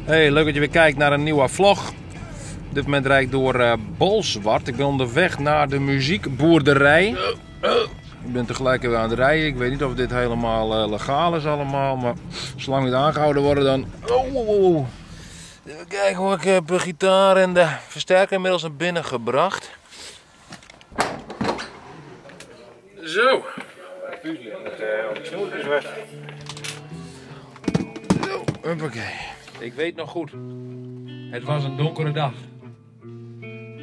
Hey, leuk dat je weer kijkt naar een nieuwe vlog. Op dit moment rijd ik door Bolsward. Ik ben onderweg naar de muziekboerderij. Ik ben tegelijk weer aan het rijden. Ik weet niet of dit helemaal legaal is allemaal, maar zolang we niet aangehouden worden dan... Even kijken hoor, ik heb de gitaar en de versterker inmiddels naar binnen gebracht. Zo. Zo, hoppakee. Ik weet nog goed. Het was een donkere dag.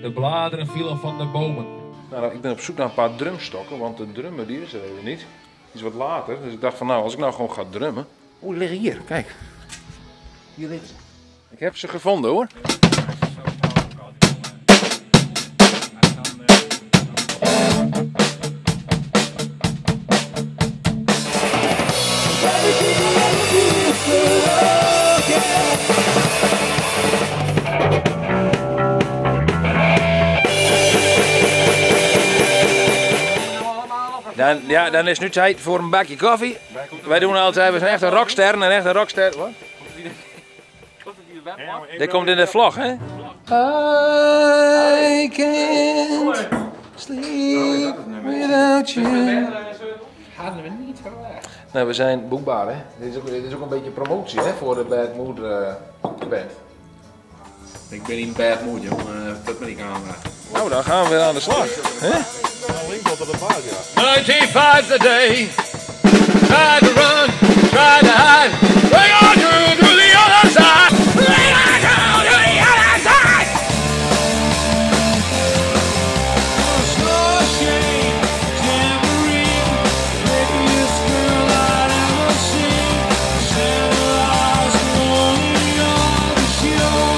De bladeren vielen van de bomen. Nou, ik ben op zoek naar een paar drumstokken, want de drummer die is er even niet. Die is wat later, dus ik dacht van nou, als ik nou gewoon ga drummen. Oeh, die liggen hier, kijk. Hier liggen ze. Ik heb ze gevonden hoor. Dan is nu tijd voor een bakje koffie. Wij doen altijd, we zijn echt een rockster, een echte rockster. Wat? Dit komt in de vlog, hè? I can't sleep without you. Hadden we niet verwacht. Nou, we zijn boekbaar, hè? Dit is ook een beetje promotie, hè, voor de Bad Mood band. Ik ben in bad mood, jongen. Dat ben ik aan. Nou, dan gaan we weer aan de slag, hè? 95's the day. Try to run, try to hide. We're going to the other side. We're going to the other side. Slow shade, tambourine, prettiest girl I'd ever seen. Santa Claus rolling on the shore.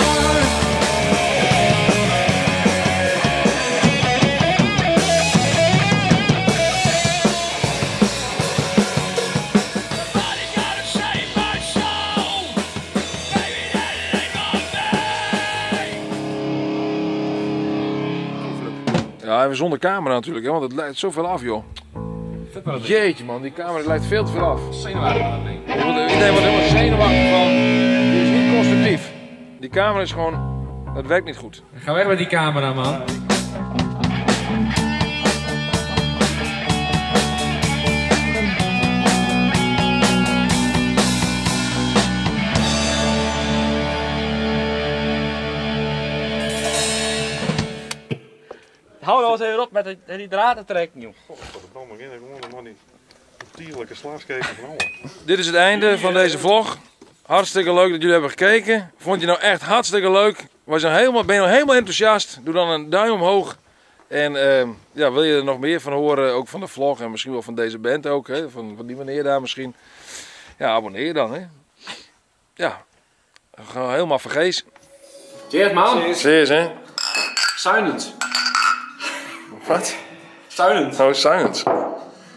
Ja, even zonder camera natuurlijk, hè, want het leidt zoveel af, joh. Jeetje man, die camera leidt veel te veel af. Zenuwachtig van dat ding. Iedereen wordt helemaal zenuwachtig van. Die is niet constructief. Die camera is gewoon, dat werkt niet goed. Ga weg met die camera, man. Hou nou eens even op met die draad te trekken, joh. Godverdomme, ik gewoon nog die dierlijke slaaskeken van alle. Dit is het einde van deze vlog. Hartstikke leuk dat jullie hebben gekeken. Vond je nou echt hartstikke leuk? Ben je nou helemaal enthousiast? Doe dan een duim omhoog. En ja, wil je er nog meer van horen, ook van de vlog en misschien wel van deze band ook, hè? Van die meneer daar misschien. Ja, abonneer dan, hè. Ja, gewoon helemaal vergees. Cheers, man. Cheers, hè. Zuinend. Wat? Zuinend. Oh, silence.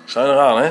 Zijn er aan, hè?